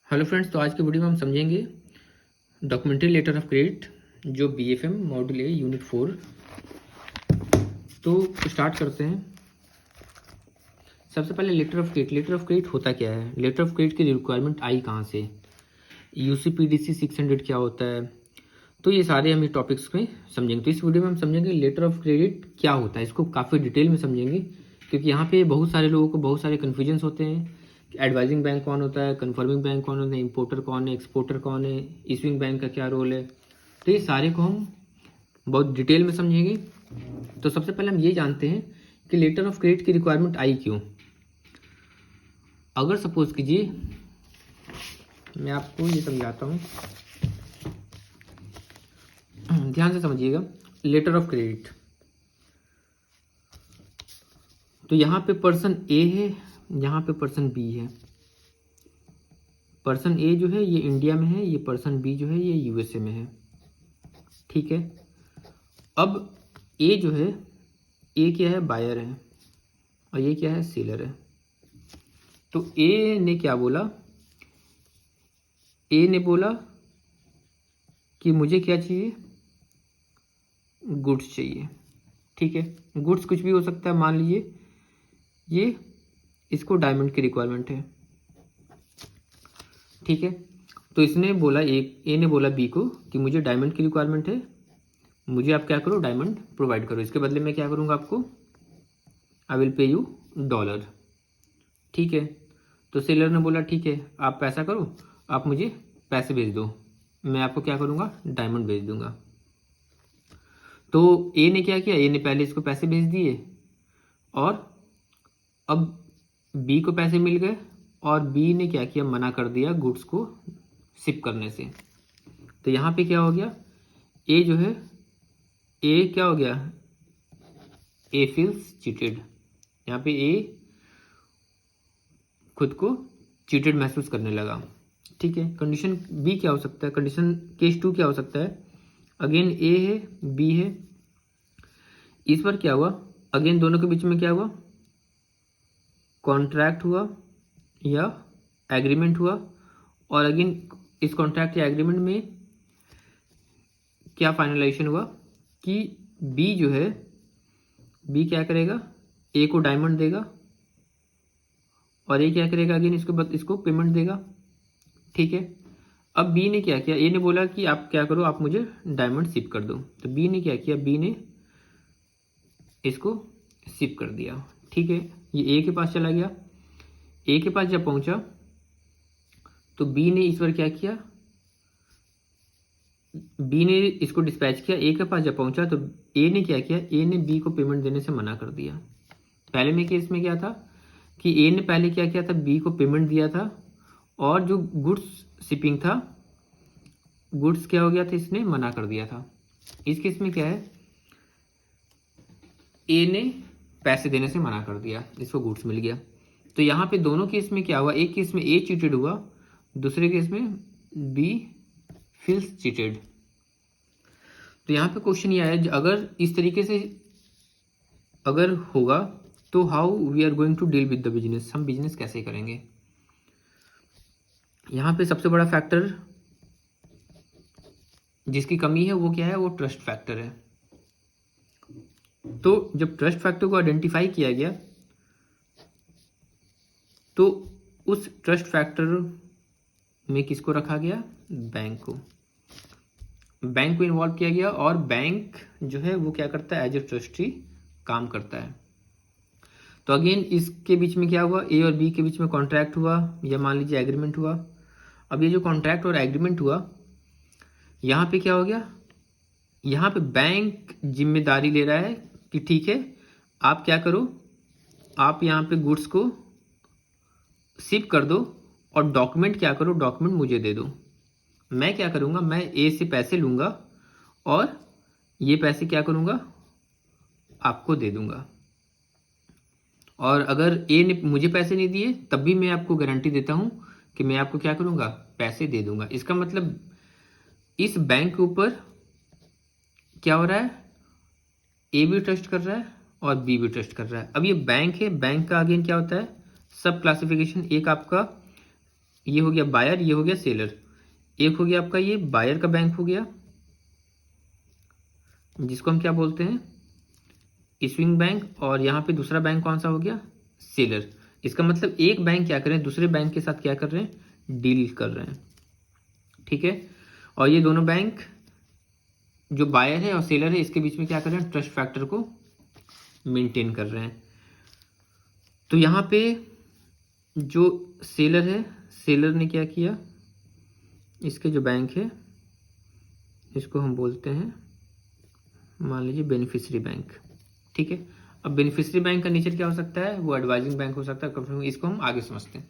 Hello friends, तो आज के वीडियो में हम समझेंगे डॉक्यूमेंट्री लेटर ऑफ क्रेडिट जो बीएफएम मॉड्यूल ए यूनिट 4। तो स्टार्ट करते हैं। सबसे पहले लेटर ऑफ क्रेडिट होता क्या है, लेटर ऑफ क्रेडिट की रिक्वायरमेंट आई कहाँ से, यूसीपीडीसी 600 क्या होता है। तो ये सारे हम इस टॉपिक्स में समझेंगे। तो इस वीडियो में हम समझेंगे लेटर ऑफ क्रेडिट क्या होता है, इसको काफ़ी डिटेल में समझेंगे, क्योंकि यहाँ पे बहुत सारे लोगों को बहुत सारे कन्फ्यूजन्स होते हैं। एडवाइजिंग बैंक कौन होता है, कन्फर्मिंग बैंक कौन होता है, इंपोर्टर कौन है, एक्सपोर्टर कौन है, इशूइंग बैंक का क्या रोल है। तो ये सारे को हम बहुत डिटेल में समझेंगे। तो सबसे पहले हम ये जानते हैं कि लेटर ऑफ क्रेडिट की रिक्वायरमेंट आई क्यों। अगर सपोज कीजिए, मैं आपको ये समझाता हूँ, ध्यान से समझिएगा। लेटर ऑफ क्रेडिट, तो यहाँ पे पर्सन ए है, यहाँ पे पर्सन बी है। पर्सन ए जो है ये इंडिया में है, ये पर्सन बी जो है ये यूएसए में है। ठीक है। अब ए जो है, ए क्या है, बायर है, और ये क्या है, सेलर है। तो ए ने क्या बोला, ए ने बोला कि मुझे क्या चाहिए, गुड्स चाहिए। ठीक है, गुड्स कुछ भी हो सकता है। मान लीजिए ये इसको डायमंड की रिक्वायरमेंट है। ठीक है, तो इसने बोला, ए ने बोला बी को कि मुझे डायमंड की रिक्वायरमेंट है, मुझे आप क्या करो, डायमंड प्रोवाइड करो, इसके बदले में क्या करूँगा आपको, आई विल पे यू $। ठीक है, तो सेलर ने बोला ठीक है, आप पैसा करो, आप मुझे पैसे भेज दो, मैं आपको क्या करूँगा, डायमंड भेज दूंगा। तो ए ने क्या किया, ए ने पहले इसको पैसे भेज दिए, और अब बी को पैसे मिल गए, और बी ने क्या किया, मना कर दिया गुड्स को शिप करने से। तो यहाँ पे क्या हो गया, ए जो है, ए क्या हो गया, ए फील्स चीटेड। यहाँ पे ए खुद को चीटेड महसूस करने लगा। ठीक है, कंडीशन बी क्या हो सकता है, कंडीशन केस 2 क्या हो सकता है, अगेन ए है, बी है, इस पर क्या हुआ, अगेन दोनों के बीच में क्या हुआ, कॉन्ट्रैक्ट हुआ या एग्रीमेंट हुआ, और अगेन इस कॉन्ट्रैक्ट या एग्रीमेंट में क्या फाइनलाइजेशन हुआ कि बी जो है, बी क्या करेगा, ए को डायमंड देगा, और ए क्या करेगा, अगेन इसको पेमेंट देगा। ठीक है, अब बी ने क्या किया, ए ने बोला कि आप क्या करो, आप मुझे डायमंड शिप कर दो। तो बी ने क्या किया, बी ने इसको शिप कर दिया। ठीक है, ये ए के पास चला गया। ए के पास जब पहुंचा तो बी ने इस पर क्या किया, बी ने इसको डिस्पैच किया। ए के पास जब पहुंचा तो ए ने क्या किया, ए ने बी को पेमेंट देने से मना कर दिया। पहले में केस में क्या था कि ए ने पहले क्या किया था, बी को पेमेंट दिया था, और जो गुड्स शिपिंग था, गुड्स क्या हो गया था, इसने मना कर दिया था। इस केस में क्या है, ए ने पैसे देने से मना कर दिया, इसको गुड्स मिल गया। तो यहाँ पे दोनों केस में क्या हुआ, एक केस में ए चीटेड हुआ, दूसरे केस में बी फील्स चीटेड। तो यहाँ पे क्वेश्चन ये आया, अगर इस तरीके से अगर होगा तो how we are going to deal with the business, हम बिजनेस कैसे करेंगे। यहाँ पे सबसे बड़ा फैक्टर जिसकी कमी है वो क्या है, वो ट्रस्ट फैक्टर है। तो जब ट्रस्ट फैक्टर को आइडेंटिफाई किया गया तो उस ट्रस्ट फैक्टर में किसको रखा गया, बैंक को, बैंक को इन्वॉल्व किया गया, और बैंक जो है वो क्या करता है, एज ए ट्रस्टी काम करता है। तो अगेन इसके बीच में क्या हुआ, ए और बी के बीच में कॉन्ट्रैक्ट हुआ, या मान लीजिए एग्रीमेंट हुआ। अब ये जो कॉन्ट्रैक्ट और एग्रीमेंट हुआ, यहाँ पे क्या हो गया, यहाँ पे बैंक जिम्मेदारी ले रहा है कि ठीक है, आप क्या करो, आप यहाँ पे गुड्स को शिप कर दो, और डॉक्यूमेंट क्या करो, डॉक्यूमेंट मुझे दे दो। मैं क्या करूँगा, मैं ए से पैसे लूँगा, और ये पैसे क्या करूँगा, आपको दे दूँगा। और अगर ए ने मुझे पैसे नहीं दिए तब भी मैं आपको गारंटी देता हूँ कि मैं आपको क्या करूँगा, पैसे दे दूँगा। इसका मतलब इस बैंक के ऊपर क्या हो रहा है, ए भी ट्रस्ट कर रहा है और बी भी ट्रस्ट कर रहा है। अब ये बैंक है, बैंक का अगेन क्या होता है, सब क्लासिफिकेशन, एक आपका ये हो गया बायर, ये हो गया सेलर। एक हो गया आपका ये बायर का बैंक हो गया, जिसको हम क्या बोलते हैं, इशूइंग बैंक। और यहाँ पे दूसरा बैंक कौन सा हो गया, सेलर। इसका मतलब एक बैंक क्या कर रहे हैं, दूसरे बैंक के साथ क्या कर रहे हैं, डील कर रहे हैं। ठीक है। और ये दोनों बैंक जो बायर है और सेलर है, इसके बीच में क्या कर रहे हैं, ट्रस्ट फैक्टर को मेंटेन कर रहे हैं। तो यहाँ पे जो सेलर है, सेलर ने क्या किया, इसके जो बैंक है इसको हम बोलते हैं, मान लीजिए बेनिफिशियरी बैंक। ठीक है। अब बेनिफिशियरी बैंक का नेचर क्या हो सकता है, वो एडवाइजिंग बैंक हो सकता है। इसको हम आगे समझते हैं।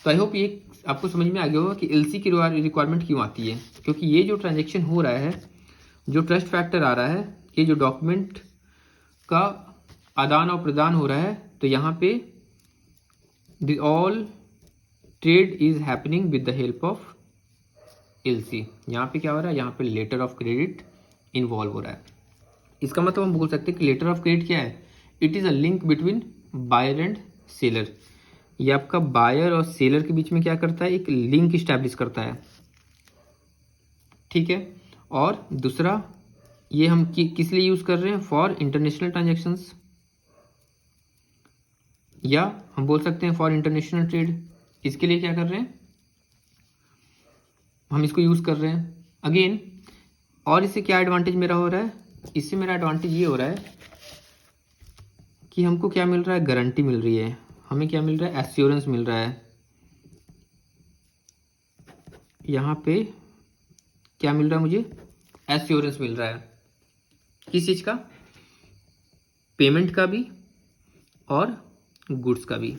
तो आई होप ये आपको समझ में आ गया होगा कि एलसी की रिक्वायरमेंट क्यों आती है। क्योंकि ये जो ट्रांजेक्शन हो रहा है, जो ट्रस्ट फैक्टर आ रहा है, ये जो डॉक्यूमेंट का आदान और प्रदान हो रहा है, तो यहाँ पे all trade is happening with the help of LC. यहाँ पे क्या हो रहा है, यहाँ पे लेटर ऑफ क्रेडिट इन्वॉल्व हो रहा है। इसका मतलब हम बोल सकते हैं कि लेटर ऑफ क्रेडिट क्या है, it is a link between buyer and seller. ये आपका बायर और सेलर के बीच में क्या करता है, एक लिंक इस्टेब्लिश करता है। ठीक है। और दूसरा ये हम किस लिए यूज कर रहे हैं, फॉर इंटरनेशनल ट्रांजेक्शंस, या हम बोल सकते हैं फॉर इंटरनेशनल ट्रेड। इसके लिए क्या कर रहे हैं, हम इसको यूज कर रहे हैं अगेन। और इससे क्या एडवांटेज मेरा हो रहा है, इससे मेरा एडवांटेज ये हो रहा है कि हमको क्या मिल रहा है, गारंटी मिल रही है। हमें क्या मिल रहा है, एश्योरेंस मिल रहा है। यहाँ पे क्या मिल रहा है मुझे, एश्योरेंस मिल रहा है। किस चीज का, पेमेंट का भी और गुड्स का भी।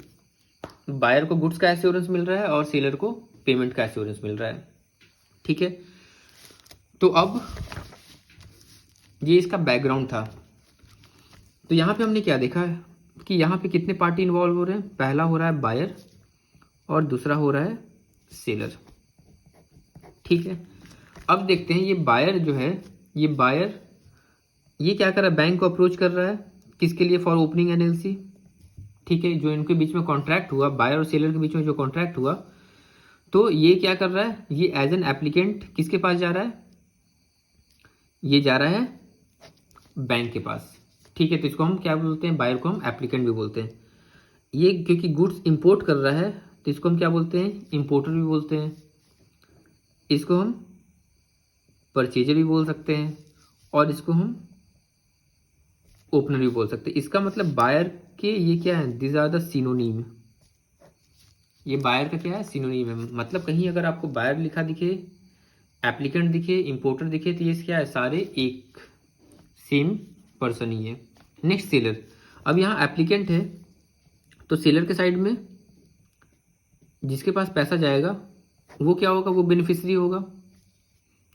बायर को गुड्स का एश्योरेंस मिल रहा है और सेलर को पेमेंट का एश्योरेंस मिल रहा है। ठीक है। तो अब ये इसका बैकग्राउंड था। तो यहाँ पे हमने क्या देखा है कि यहाँ पे कितने पार्टी इन्वॉल्व हो रहे हैं, पहला हो रहा है बायर और दूसरा हो रहा है सेलर। ठीक है। अब देखते हैं ये बायर जो है, ये बायर ये क्या कर रहा है, बैंक को अप्रोच कर रहा है, किसके लिए, फॉर ओपनिंग एनएलसी। ठीक है। जो इनके बीच में कॉन्ट्रैक्ट हुआ, बायर और सेलर के बीच में जो कॉन्ट्रैक्ट हुआ, तो ये क्या कर रहा है, ये एज एन एप्लीकेंट किसके पास जा रहा है, ये जा रहा है बैंक के पास। ठीक है। तो इसको हम क्या बोलते हैं, बायर को हम एप्लीकेंट भी बोलते हैं। ये क्योंकि गुड्स इंपोर्ट कर रहा है, तो इसको हम क्या बोलते हैं, इंपोर्टर भी बोलते हैं। इसको हम परचेजर भी बोल सकते हैं, और इसको हम ओपनर भी बोल सकते हैं। इसका मतलब बायर के ये क्या है, दिस आर द सिनोनिम। ये बायर का क्या है, सिनोनिम है। मतलब कहीं अगर आपको बायर लिखा दिखे, एप्लीकेंट दिखे, इंपोर्टर दिखे, तो ये क्या है, सारे एक सेम पर्सन ही है। Next seller. अब यहाँ एप्लीकेंट है, तो सेलर के साइड में जिसके पास पैसा जाएगा वो क्या होगा, वो बेनिफिशियरी होगा।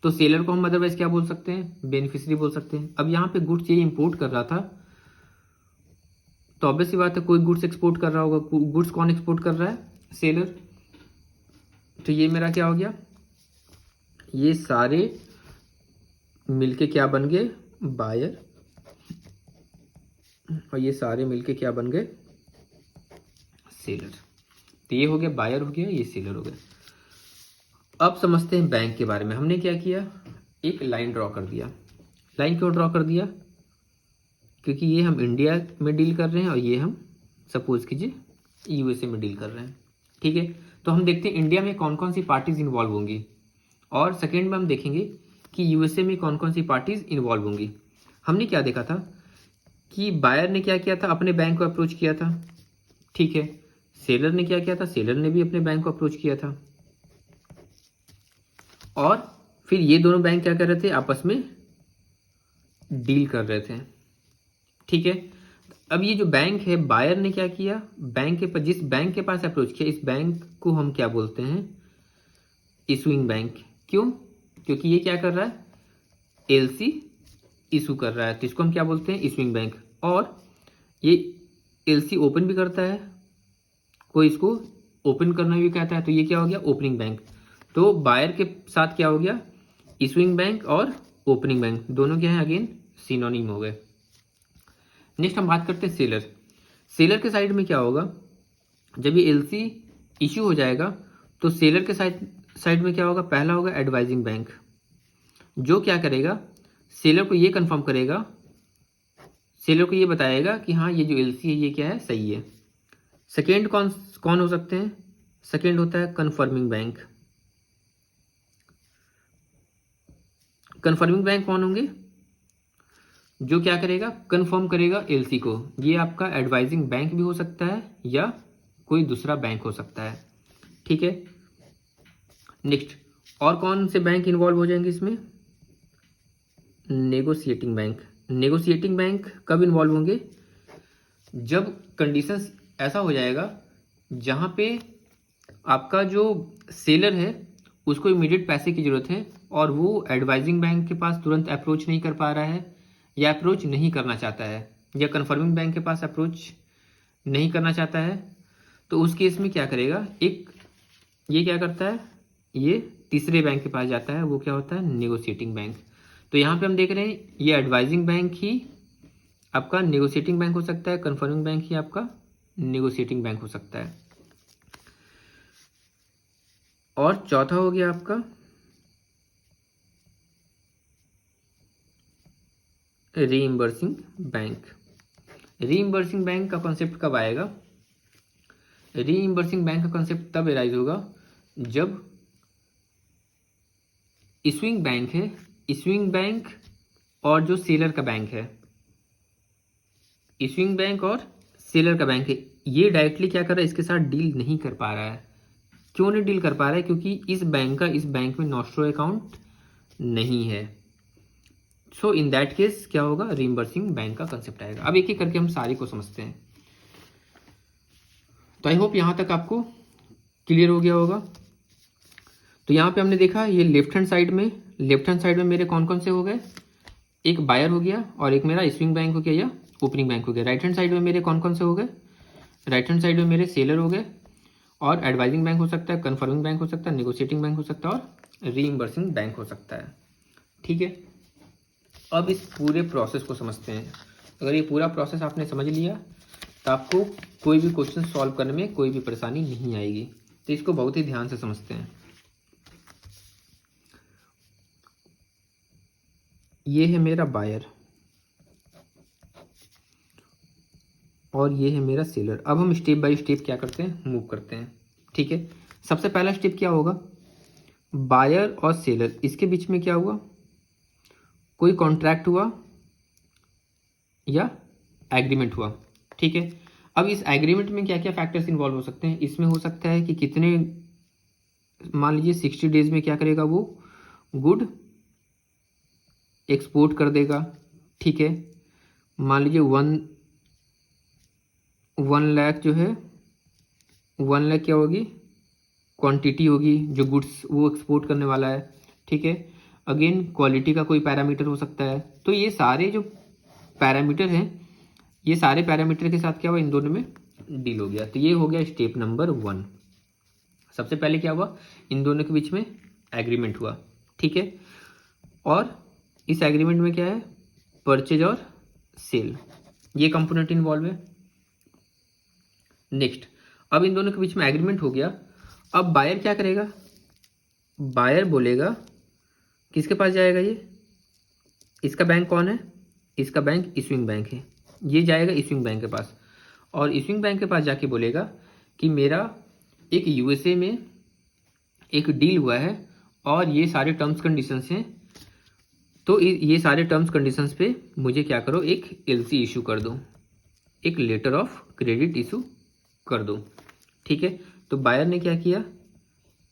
तो सेलर को हम अदरवाइज क्या बोल सकते हैं, बेनिफिशियरी बोल सकते हैं। अब यहाँ पे गुड्स ये इंपोर्ट कर रहा था, तो ऑब्वियस सी बात है कोई गुड्स एक्सपोर्ट कर रहा होगा। गुड्स कौन एक्सपोर्ट कर रहा है, सेलर। तो ये मेरा क्या हो गया, ये सारे मिलके क्या बन गए, बायर, और ये सारे मिलके क्या बन गए, सेलर। तो ये हो गया बायर हो गया, ये सेलर हो गया। अब समझते हैं बैंक के बारे में। हमने क्या किया, एक लाइन ड्रॉ कर दिया। लाइन क्यों ड्रॉ कर दिया, क्योंकि ये हम इंडिया में डील कर रहे हैं और ये हम सपोज कीजिए यूएसए में डील कर रहे हैं। ठीक है। तो हम देखते हैं इंडिया में कौन कौन सी पार्टीज इन्वॉल्व होंगी, और सेकेंड में हम देखेंगे कि यूएसए में कौन कौन सी पार्टीज इन्वॉल्व होंगी। हमने क्या देखा था कि बायर ने क्या किया था, अपने बैंक को अप्रोच किया था। ठीक है। सेलर ने क्या किया था, सेलर ने भी अपने बैंक को अप्रोच किया था। और फिर ये दोनों बैंक क्या कर रहे थे, आपस में डील कर रहे थे। ठीक है। अब ये जो बैंक है, बायर ने क्या किया, बैंक के पास, जिस बैंक के पास अप्रोच किया, इस बैंक को हम क्या बोलते हैं, इशूइंग बैंक। क्यों, क्योंकि ये क्या कर रहा है, एलसी इशू कर रहा है, तो इसको हम क्या बोलते हैं, इशूइंग बैंक। और ये एलसी ओपन भी करता है, कोई इसको ओपन करना भी कहता है, तो ये क्या हो गया, ओपनिंग बैंक। तो बायर के साथ क्या हो गया, इशूइंग बैंक और ओपनिंग बैंक, दोनों क्या है, अगेन सिनोनिम हो गए। नेक्स्ट हम बात करते हैं सेलर। सेलर के साइड में क्या होगा, जब ये एलसी इश्यू हो जाएगा तो सेलर के साइड में क्या होगा, पहला होगा एडवाइजिंग बैंक, जो क्या करेगा, सेलर को ये कंफर्म करेगा, सेलर को ये बताएगा कि हाँ ये जो एलसी है ये क्या है, सही है। सेकेंड कौन हो सकते हैं, सेकेंड होता है कन्फर्मिंग बैंक। कन्फर्मिंग बैंक कौन होंगे, जो क्या करेगा, कंफर्म करेगा एलसी को। ये आपका एडवाइजिंग बैंक भी हो सकता है या कोई दूसरा बैंक हो सकता है, ठीक है। नेक्स्ट, और कौन से बैंक इन्वॉल्व हो जाएंगे इसमें, नेगोशिएटिंग बैंक। नेगोशिएटिंग बैंक कब इन्वॉल्व होंगे, जब कंडीशंस ऐसा हो जाएगा जहाँ पे आपका जो सेलर है उसको इमीडिएट पैसे की ज़रूरत है और वो एडवाइजिंग बैंक के पास तुरंत अप्रोच नहीं कर पा रहा है या अप्रोच नहीं करना चाहता है, या कन्फर्मिंग बैंक के पास अप्रोच नहीं करना चाहता है, तो उस केस में क्या करेगा, एक ये क्या करता है, ये तीसरे बैंक के पास जाता है, वो क्या होता है, नेगोशिएटिंग बैंक। तो यहाँ पे हम देख रहे हैं ये एडवाइजिंग बैंक ही आपका नेगोशिएटिंग बैंक हो सकता है, कन्फर्मिंग बैंक ही आपका नेगोशिएटिंग बैंक हो सकता है। और चौथा हो गया आपका रीइंबर्सिंग बैंक। रीइंबर्सिंग बैंक का कॉन्सेप्ट कब आएगा, रीइंबर्सिंग बैंक का कॉन्सेप्ट तब एराइज होगा जब इशूइंग बैंक है, इशूइंग बैंक और जो सेलर का बैंक है, इशूइंग बैंक और सेलर का बैंक है, ये डायरेक्टली क्या कर रहा है, इसके साथ डील नहीं कर पा रहा है। क्यों नहीं डील कर पा रहा है, क्योंकि इस बैंक का इस बैंक में नॉस्ट्रो अकाउंट नहीं है। सो इन दैट केस क्या होगा, रीइंबर्सिंग बैंक का कंसेप्ट आएगा। अब एक एक करके हम सारी को समझते हैं। तो आई होप यहाँ तक आपको क्लियर हो गया होगा। तो यहाँ पे हमने देखा ये लेफ्ट हैंड साइड में मेरे कौन कौन से हो गए, एक बायर हो गया और एक मेरा इशूइंग बैंक हो गया या ओपनिंग बैंक हो गया। राइट हैंड साइड में मेरे कौन कौन से हो गए, राइट हैंड साइड में मेरे सेलर हो गए और एडवाइजिंग बैंक हो सकता है, कन्फर्मिंग बैंक हो सकता है, नेगोशिएटिंग बैंक हो सकता है और रीइंबर्सिंग बैंक हो सकता है, ठीक है। अब इस पूरे प्रोसेस को समझते हैं। अगर ये पूरा प्रोसेस आपने समझ लिया तो आपको कोई भी क्वेश्चन सॉल्व करने में कोई भी परेशानी नहीं आएगी। तो इसको बहुत ही ध्यान से समझते हैं। ये है मेरा बायर और ये है मेरा सेलर। अब हम स्टेप बाय स्टेप क्या करते हैं, मूव करते हैं, ठीक है। सबसे पहला स्टेप क्या होगा, बायर और सेलर इसके बीच में क्या हुआ, कोई कॉन्ट्रैक्ट हुआ या एग्रीमेंट हुआ, ठीक है। अब इस एग्रीमेंट में क्या क्या फैक्टर्स इन्वॉल्व हो सकते हैं, इसमें हो सकता है कि कितने, मान लीजिए 60 डेज में क्या करेगा, वो गुड एक्सपोर्ट कर देगा, ठीक है। मान लीजिए 1 लाख जो है, 1 लाख क्या होगी, क्वांटिटी होगी जो गुड्स वो एक्सपोर्ट करने वाला है, ठीक है। अगेन क्वालिटी का कोई पैरामीटर हो सकता है। तो ये सारे जो पैरामीटर हैं, ये सारे पैरामीटर के साथ क्या हुआ, इन दोनों में डील हो गया। तो ये हो गया स्टेप नंबर 1। सबसे पहले क्या हुआ, इन दोनों के बीच में एग्रीमेंट हुआ, ठीक है। और इस एग्रीमेंट में क्या है, परचेज और सेल, ये कंपोनेंट इन्वॉल्व है। नेक्स्ट, अब इन दोनों के बीच में एग्रीमेंट हो गया। अब बायर क्या करेगा, बायर बोलेगा किसके पास जाएगा, ये इसका बैंक कौन है, इसका बैंक इशूइंग बैंक है, ये जाएगा इशूइंग बैंक के पास और इशूइंग बैंक के पास जाके बोलेगा कि मेरा एक यूएसए में एक डील हुआ है और ये सारे टर्म्स कंडीशंस हैं, तो ये सारे टर्म्स कंडीशंस पे मुझे क्या करो, एक एलसी इशू कर दो, एक लेटर ऑफ क्रेडिट इशू कर दो, ठीक है। तो बायर ने क्या किया,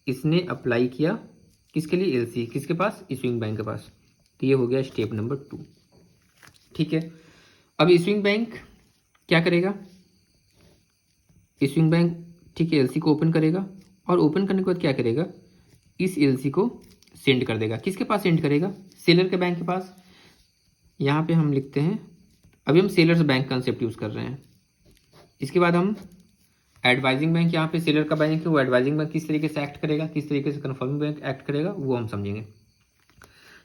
इसने अप्लाई किया किसके लिए, एलसी, किसके पास, इशूइंग बैंक के पास। तो ये हो गया स्टेप नंबर 2, ठीक है। अब इशूइंग बैंक क्या करेगा, इशूइंग बैंक, ठीक है, एलसी को ओपन करेगा और ओपन करने के बाद क्या करेगा, इस एलसी को सेंड कर देगा। किसके पास सेंड करेगा, सेलर के बैंक के पास। यहाँ पे हम लिखते हैं, अभी हम सेलर्स बैंक कंसेप्ट यूज़ कर रहे हैं। इसके बाद हम एडवाइजिंग बैंक, यहाँ पे सेलर का बैंक है, वो एडवाइजिंग बैंक किस तरीके से एक्ट करेगा, किस तरीके से कन्फर्मिंग बैंक एक्ट करेगा, वो हम समझेंगे।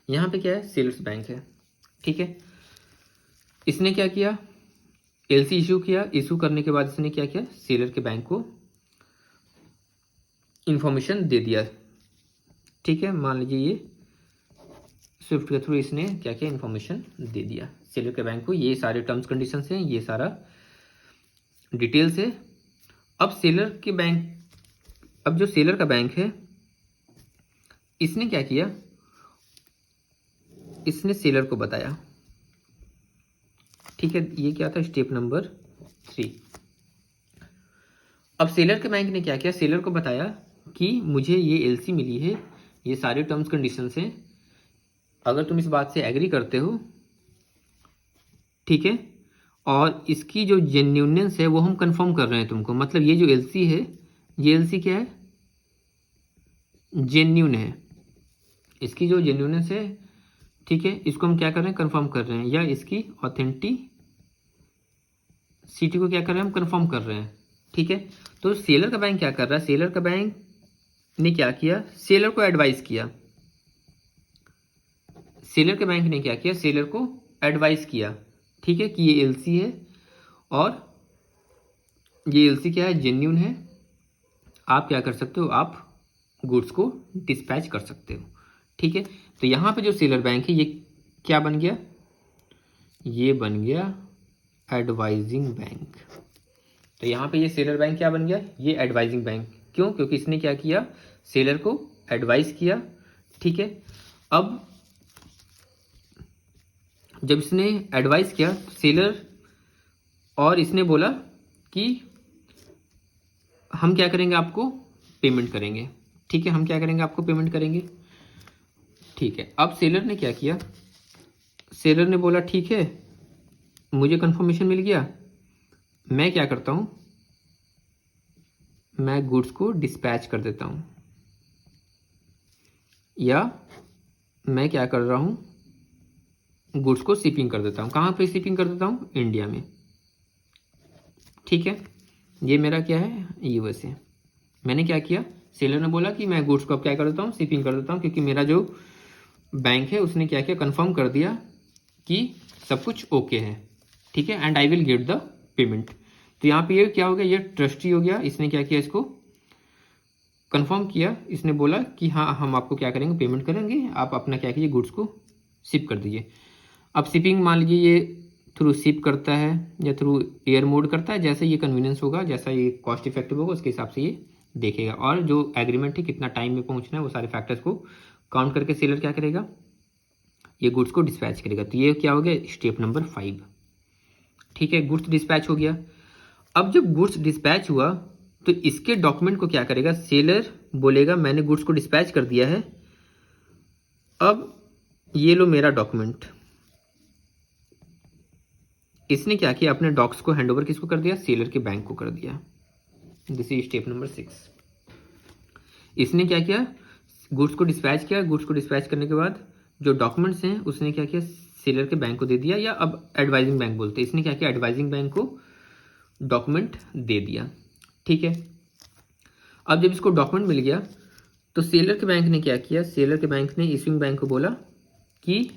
यहाँ पे क्या है, सेल्स बैंक है, ठीक है। इसने क्या किया, एलसी इशू किया, इशू करने के बाद इसने क्या किया, सेलर के बैंक को इंफॉर्मेशन दे दिया। ठीक है, मान लीजिए ये स्विफ्ट के थ्रू इसने क्या किया, इन्फॉर्मेशन दे दिया सेलर के बैंक को, ये सारे टर्म्स कंडीशंस हैं, ये सारा डिटेल्स है। अब सेलर के बैंक, अब जो सेलर का बैंक है इसने क्या किया, इसने सेलर को बताया। ठीक है, ये क्या था, स्टेप नंबर 3। अब सेलर के बैंक ने क्या किया, सेलर को बताया कि मुझे ये एलसी मिली है, ये सारे टर्म्स कंडीशंस हैं, अगर तुम इस बात से एग्री करते हो, ठीक है, और इसकी जो जेन्यूननेस है वो हम कंफर्म कर रहे हैं तुमको, मतलब ये जो एलसी है, ये एलसी क्या है, जेन्यून है, इसकी जो जेन्यूननेस है, ठीक है, इसको हम क्या कर रहे हैं, कंफर्म कर रहे हैं, या इसकी ऑथेंटिसिटी को क्या कर रहे हैं, हम कंफर्म कर रहे हैं। ठीक है, तो सेलर का बैंक क्या कर रहा है, सेलर का बैंक ने क्या किया, सेलर को एडवाइस किया, सेलर के बैंक ने क्या किया, सेलर को एडवाइस किया, ठीक है, कि ये एलसी है और ये एलसी क्या है, जेन्यून है, आप क्या कर सकते हो, आप गुड्स को डिस्पैच कर सकते हो। ठीक है, तो यहाँ पे जो सेलर बैंक है ये क्या बन गया, ये बन गया एडवाइजिंग बैंक। तो यहाँ पे ये सेलर बैंक क्या बन गया, ये एडवाइजिंग बैंक। क्यों, क्योंकि इसने क्या किया, सेलर को एडवाइस किया। ठीक है, अब जब इसने एडवाइस किया सेलर, और इसने बोला कि हम क्या करेंगे, आपको पेमेंट करेंगे। ठीक है, हम क्या करेंगे, आपको पेमेंट करेंगे। ठीक है, अब सेलर ने क्या किया, सेलर ने बोला ठीक है, मुझे कंफर्मेशन मिल गया, मैं क्या करता हूं, मैं गुड्स को डिस्पैच कर देता हूं, या मैं क्या कर रहा हूं, गुड्स को शिपिंग कर देता हूं। कहां पे शिपिंग कर देता हूं, इंडिया में। ठीक है, ये मेरा क्या है, यूएसए। मैंने क्या किया, सेलर ने बोला कि मैं गुड्स को अब क्या कर देता हूं, शिपिंग कर देता हूं, क्योंकि मेरा जो बैंक है उसने क्या किया, कंफर्म कर दिया कि सब कुछ ओके है। ठीक है, and I will get the payment. तो यहाँ पे ये क्या हो गया, ये ट्रस्टी हो गया, इसने क्या किया, इसको कंफर्म किया, इसने बोला कि हाँ हम आपको क्या करेंगे, पेमेंट करेंगे, आप अपना क्या कीजिए, गुड्स को शिप कर दीजिए। अब शिपिंग मान लीजिए ये थ्रू शिप करता है या थ्रू एयर मोड करता है, जैसे ये कन्वीनियंस होगा, जैसा ये कॉस्ट इफेक्टिव होगा, उसके हिसाब से ये देखेगा, और जो एग्रीमेंट है कितना टाइम में पहुंचना है, वो सारे फैक्टर्स को काउंट करके सेलर क्या करेगा, ये गुड्स को डिस्पैच करेगा। तो ये क्या हो गया, स्टेप नंबर 5। ठीक है, गुड्स डिस्पैच हो गया। अब जब गुड्स डिस्पैच हुआ तो इसके डॉक्यूमेंट को क्या करेगा, सेलर बोलेगा मैंने गुड्स को डिस्पैच कर दिया है, अब ये लो मेरा डॉक्यूमेंट। इसने क्या किया, अपने डॉक्स को हैंडओवर किसको कर दिया, सेलर के बैंक को कर दिया। This is step number 6। इसने क्या किया, गुड्स को डिस्पैच किया, गुड्स को डिस्पैच करने के बाद जो डॉक्यूमेंट्स हैं उसने क्या किया, सेलर के बैंक को दे दिया, या अब एडवाइजिंग बैंक बोलते हैं, इसने क्या किया, एडवाइजिंग बैंक को डॉक्यूमेंट दे दिया। ठीक है, अब जब इसको डॉक्यूमेंट मिल गया तो सेलर के बैंक ने क्या किया, सेलर के बैंक ने इश्यूइंग बैंक को बोला कि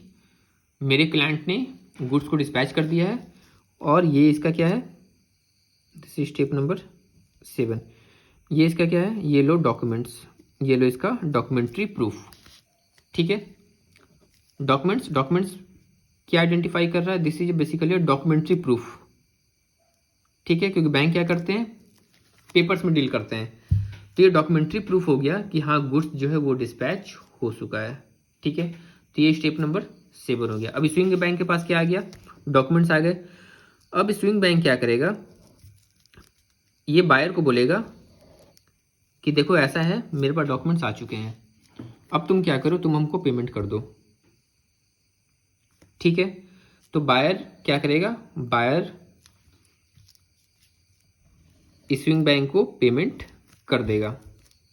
मेरे क्लाइंट ने गुड्स को डिस्पैच कर दिया है, और ये इसका क्या है, दिस इज स्टेप नंबर 7, ये इसका क्या है, ये लो डॉक्यूमेंट्स, ये लो इसका डॉक्यूमेंट्री प्रूफ। ठीक है, डॉक्यूमेंट्स क्या आइडेंटिफाई कर रहा है, this is basically documentary proof. ठीक है, क्योंकि बैंक क्या करते हैं, पेपर्स में डील करते हैं, तो ये डॉक्यूमेंट्री प्रूफ हो गया कि हाँ गुड्स जो है वो डिस्पैच हो चुका है। ठीक है, तो ये स्टेप नंबर 7 हो गया। अब इश्यूइंग बैंक के पास क्या आ गया, डॉक्यूमेंट्स आ गए। अब इश्यूइंग बैंक क्या करेगा, ये बायर को बोलेगा कि देखो ऐसा है, मेरे पास डॉक्यूमेंट्स आ चुके हैं, अब तुम क्या करो, तुम हमको पेमेंट कर दो। ठीक है, तो बायर क्या करेगा, बायर इश्यूइंग बैंक को पेमेंट कर देगा।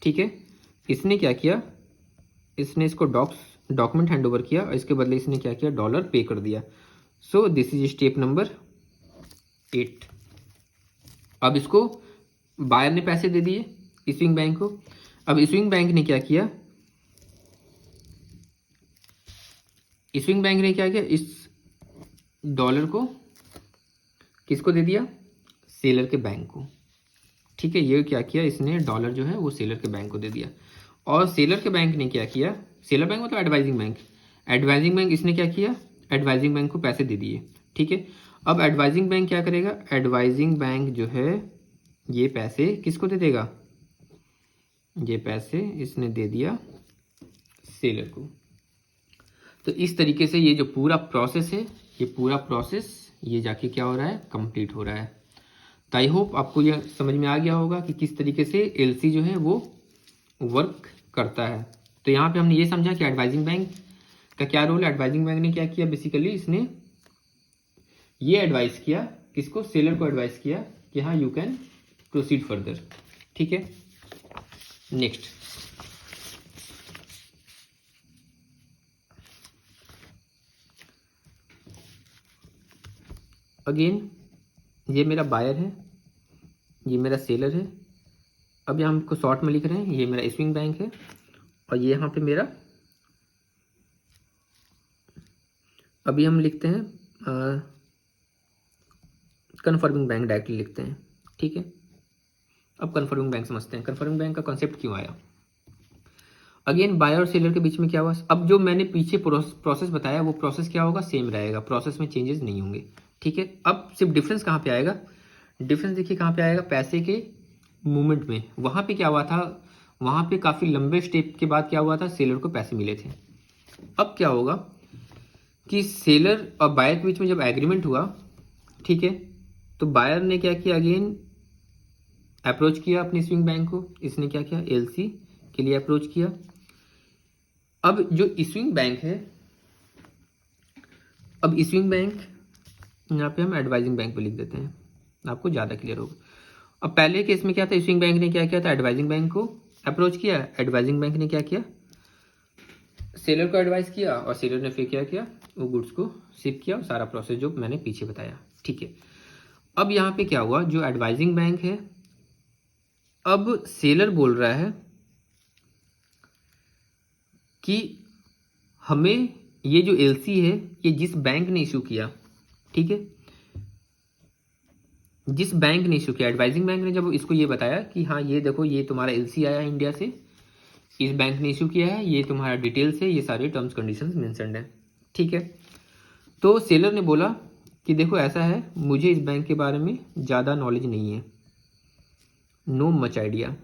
ठीक है, इसने क्या किया, इसने इसको डॉक्यूमेंट हैंडओवर किया, और इसके बदले इसने क्या किया, डॉलर पे कर दिया। So this is step number 8। अब इसको बायर ने पैसे दे दिए इश्यूइंग बैंक को। अब इश्यूइंग बैंक ने क्या किया, इश्यूइंग बैंक ने क्या किया, इस डॉलर को किसको दे दिया, सेलर के बैंक को। ठीक है, ये क्या किया इसने, डॉलर जो है वो सेलर के बैंक को दे दिया। और सेलर के बैंक ने क्या किया, सेलर बैंक मतलब एडवाइजिंग बैंक, एडवाइजिंग बैंक इसने क्या किया, एडवाइजिंग बैंक को पैसे दे दिए। ठीक है, अब एडवाइजिंग बैंक क्या करेगा, एडवाइजिंग बैंक जो है ये पैसे किसको दे देगा, ये पैसे इसने दे दिया सेलर को। तो इस तरीके से ये जो पूरा प्रोसेस है, ये पूरा प्रोसेस ये जाके क्या हो रहा है, कंप्लीट हो रहा है। तो आई होप आपको यह समझ में आ गया होगा कि किस तरीके से एलसी जो है वो वर्क करता है। तो यहाँ पे हमने ये समझा कि एडवाइजिंग बैंक का क्या रोल है। एडवाइजिंग बैंक ने क्या किया, बेसिकली इसने ये एडवाइस किया किसको, सेलर को एडवाइस किया कि हाँ यू कैन प्रोसीड फर्दर। ठीक है, नेक्स्ट अगेन ये मेरा बायर है, ये मेरा सेलर है। अब यहाँ हमको शॉर्ट में लिख रहे हैं, ये मेरा इशूइंग बैंक है और ये यहाँ पे मेरा, अभी हम लिखते हैं कन्फर्मिंग बैंक, डायरेक्टली लिखते हैं। ठीक है, अब कन्फर्मिंग बैंक समझते हैं, कन्फर्मिंग बैंक का कॉन्सेप्ट क्यों आया। अगेन बायर और सेलर के बीच में क्या हुआ, अब जो मैंने पीछे प्रोसेस बताया वो प्रोसेस क्या होगा, सेम रहेगा, प्रोसेस में चेंजेस नहीं होंगे। ठीक है, अब सिर्फ डिफरेंस कहाँ पे आएगा, डिफरेंस देखिए कहाँ पे आएगा, पैसे के मूवमेंट में। वहाँ पे क्या हुआ था, वहाँ पे काफ़ी लंबे स्टेप के बाद क्या हुआ था, सेलर को पैसे मिले थे। अब क्या होगा कि सेलर और बायर के बीच में जब एग्रीमेंट हुआ, ठीक है, तो बायर ने क्या किया, अगेन अप्रोच किया अपनी स्विंग बैंक को, इसने क्या किया, एलसी के लिए अप्रोच किया। अब जो इशूइंग बैंक है, अब इशूइंग बैंक यहाँ पे हम एडवाइजिंग बैंक पे लिख देते हैं, आपको ज़्यादा क्लियर होगा। अब पहले केस में क्या था, इशूइंग बैंक ने क्या किया था, एडवाइजिंग बैंक को अप्रोच किया, एडवाइजिंग बैंक ने क्या किया, सेलर को एडवाइस किया और सेलर ने फिर क्या किया, वो गुड्स को शिप किया, सारा प्रोसेस जो मैंने पीछे बताया। ठीक है, अब यहाँ पे क्या हुआ, जो एडवाइजिंग बैंक है, अब सेलर बोल रहा है कि हमें ये जो एलसी है ये जिस बैंक ने इशू किया, ठीक है, जिस बैंक ने इशू किया, एडवाइजिंग बैंक ने जब इसको ये बताया कि हाँ ये देखो ये तुम्हारा एलसी आया है इंडिया से, इस बैंक ने इशू किया है, ये तुम्हारा डिटेल्स है, ये सारे टर्म्स कंडीशंस मेंशन्ड है। ठीक है, तो सेलर ने बोला कि देखो ऐसा है, मुझे इस बैंक के बारे में ज़्यादा नॉलेज नहीं है, नो मच आइडिया।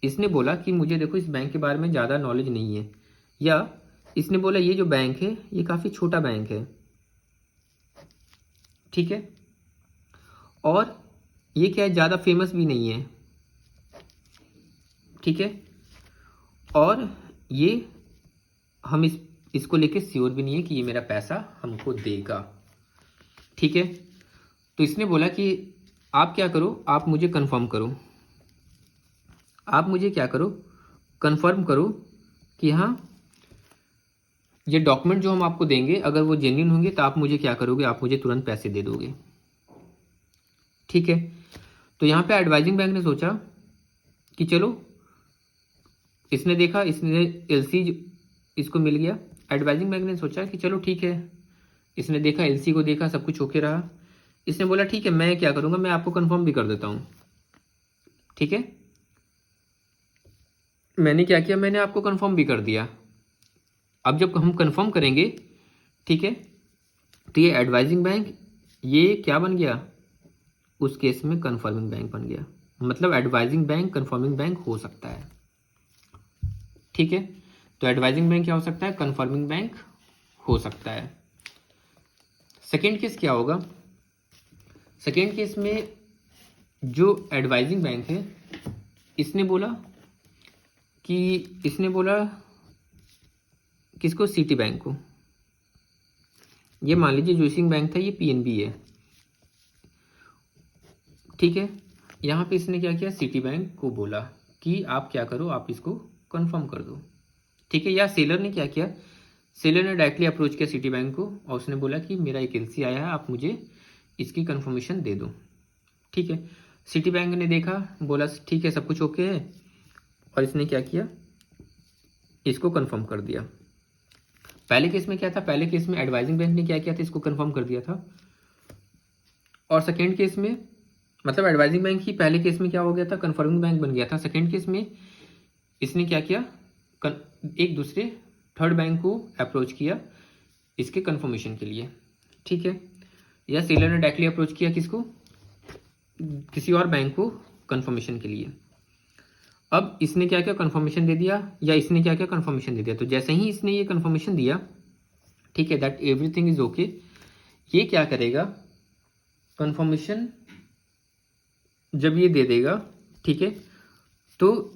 इसने बोला कि मुझे देखो इस बैंक के बारे में ज़्यादा नॉलेज नहीं है, या इसने बोला ये जो बैंक है ये काफ़ी छोटा बैंक है। ठीक है, और ये क्या है, ज़्यादा फेमस भी नहीं है। ठीक है, और ये हम इसको लेके श्योर भी नहीं है कि ये मेरा पैसा हमको देगा। ठीक है, तो इसने बोला कि आप क्या करो, आप मुझे कंफर्म करो, आप मुझे क्या करो, कंफर्म करो कि हाँ ये डॉक्यूमेंट जो हम आपको देंगे अगर वो जेन्युइन होंगे तो आप मुझे क्या करोगे, आप मुझे तुरंत पैसे दे दोगे। ठीक है, तो यहाँ पे एडवाइजिंग बैंक ने सोचा कि चलो, इसने देखा, इसने एलसी इसको मिल गया, एडवाइजिंग बैंक ने सोचा कि चलो ठीक है, इसने देखा, एलसी को देखा, सब कुछ ओके रहा, इसने बोला ठीक है मैं क्या करूँगा, मैं आपको कंफर्म भी कर देता हूँ। ठीक है, मैंने क्या किया, मैंने आपको कंफर्म भी कर दिया। अब जब हम कंफर्म करेंगे, ठीक है, तो ये एडवाइजिंग बैंक ये क्या बन गया, उस केस में कंफर्मिंग बैंक बन गया। मतलब एडवाइजिंग बैंक कंफर्मिंग बैंक हो सकता है। ठीक है, तो एडवाइजिंग बैंक क्या हो सकता है, कंफर्मिंग बैंक हो सकता है। सेकेंड केस क्या होगा, सेकेंड केस में जो एडवाइजिंग बैंक है इसने बोला किसको, सिटी बैंक को। ये मान लीजिए जो इशूइंग बैंक था ये पीएनबी है। ठीक है, यहाँ पे इसने क्या किया, सिटी बैंक को बोला कि आप क्या करो, आप इसको कंफर्म कर दो। ठीक है, या सेलर ने क्या किया, सेलर ने डायरेक्टली अप्रोच किया सिटी बैंक को और उसने बोला कि मेरा एक एलसी आया है, आप मुझे इसकी कंफर्मेशन दे दो। ठीक है, सिटी बैंक ने देखा, बोला ठीक है सब कुछ ओके है, और इसने क्या किया, इसको कंफर्म कर दिया। पहले केस में क्या था, पहले केस में एडवाइजिंग बैंक ने क्या किया था, इसको कंफर्म कर दिया था, और सेकेंड केस में मतलब एडवाइजिंग बैंक ही पहले केस में क्या हो गया था, कन्फर्मिंग बैंक बन गया था। सेकेंड केस में इसने क्या किया, एक दूसरे थर्ड बैंक को अप्रोच किया इसके कन्फर्मेशन के लिए, ठीक है। या सेलर ने डायरेक्टली अप्रोच किया किसको, किसी और बैंक को कन्फर्मेशन के लिए। अब इसने क्या किया, कन्फर्मेशन दे दिया, या इसने क्या किया, कन्फर्मेशन दे दिया। तो जैसे ही इसने ये कन्फर्मेशन दिया, ठीक है, दैट एवरीथिंग इज ओके, ये क्या करेगा, कन्फर्मेशन जब ये दे देगा, ठीक है, तो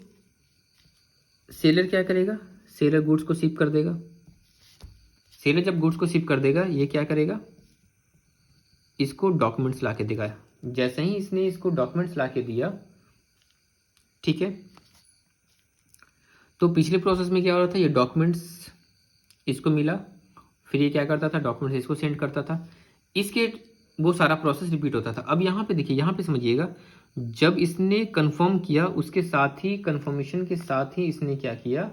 सेलर क्या करेगा, सेलर गुड्स को शिप कर देगा। सेलर जब गुड्स को शिप कर देगा, ये क्या करेगा, इसको डॉक्यूमेंट्स ला के देगा। जैसे ही इसने इसको डॉक्यूमेंट्स ला के दिया, ठीक है, तो पिछले प्रोसेस में क्या हो रहा था, ये डॉक्यूमेंट्स इसको मिला, फिर ये क्या करता था, डॉक्यूमेंट्स इसको सेंड करता था, इसके वो सारा प्रोसेस रिपीट होता था। अब यहाँ पे देखिए, यहाँ पे समझिएगा, जब इसने कंफर्म किया उसके साथ ही, कंफर्मेशन के साथ ही इसने क्या किया,